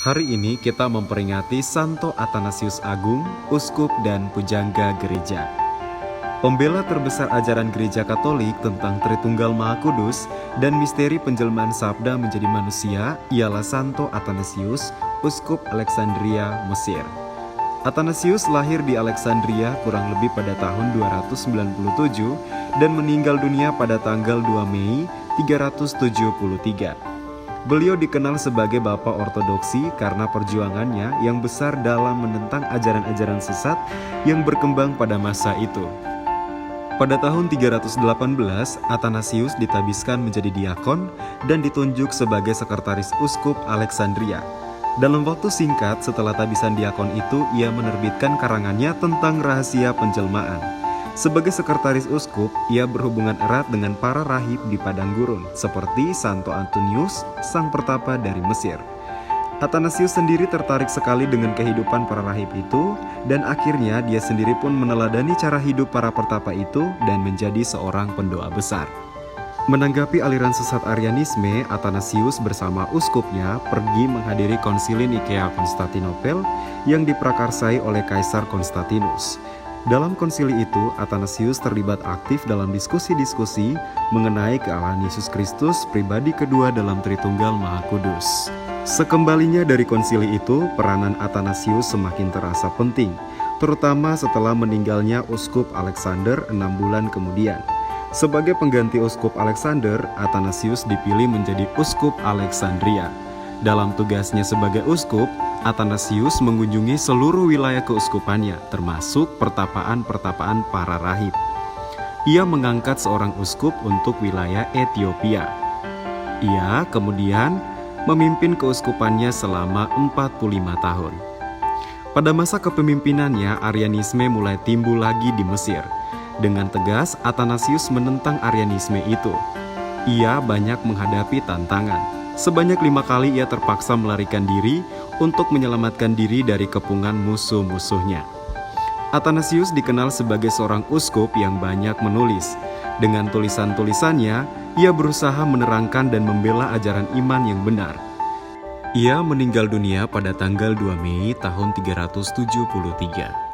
Hari ini kita memperingati Santo Athanasius Agung, uskup dan pujangga gereja. Pembela terbesar ajaran gereja Katolik tentang Tritunggal Maha Kudus dan misteri penjelmaan sabda menjadi manusia ialah Santo Athanasius, uskup Alexandria, Mesir. Athanasius lahir di Alexandria kurang lebih pada tahun 297 dan meninggal dunia pada tanggal 2 Mei 373. Beliau dikenal sebagai Bapak Ortodoksi karena perjuangannya yang besar dalam menentang ajaran-ajaran sesat yang berkembang pada masa itu. Pada tahun 318, Athanasius ditabiskan menjadi diakon dan ditunjuk sebagai sekretaris uskup Alexandria. Dalam waktu singkat setelah tabisan diakon itu, ia menerbitkan karangannya tentang rahasia penjelmaan. Sebagai sekretaris uskup, ia berhubungan erat dengan para rahib di padang gurun, seperti Santo Antonius, sang pertapa dari Mesir. Athanasius sendiri tertarik sekali dengan kehidupan para rahib itu, dan akhirnya dia sendiri pun meneladani cara hidup para pertapa itu dan menjadi seorang pendoa besar. Menanggapi aliran sesat Arianisme, Athanasius bersama uskupnya pergi menghadiri konsili Nikea Konstantinopel yang diprakarsai oleh Kaisar Konstantinus. Dalam konsili itu, Athanasius terlibat aktif dalam diskusi-diskusi mengenai kealahan Yesus Kristus, pribadi kedua dalam Tritunggal Maha Kudus. Sekembalinya dari konsili itu, peranan Athanasius semakin terasa penting, terutama setelah meninggalnya uskup Alexander 6 bulan kemudian. Sebagai pengganti uskup Alexander, Athanasius dipilih menjadi uskup Alexandria. Dalam tugasnya sebagai uskup, Athanasius mengunjungi seluruh wilayah keuskupannya, termasuk pertapaan-pertapaan para rahib. Ia mengangkat seorang uskup untuk wilayah Ethiopia. Ia kemudian memimpin keuskupannya selama 45 tahun. Pada masa kepemimpinannya, Arianisme mulai timbul lagi di Mesir. Dengan tegas, Athanasius menentang Arianisme itu. Ia banyak menghadapi tantangan. Sebanyak 5 kali ia terpaksa melarikan diri untuk menyelamatkan diri dari kepungan musuh-musuhnya. Athanasius dikenal sebagai seorang uskup yang banyak menulis. Dengan tulisan-tulisannya, ia berusaha menerangkan dan membela ajaran iman yang benar. Ia meninggal dunia pada tanggal 2 Mei tahun 373.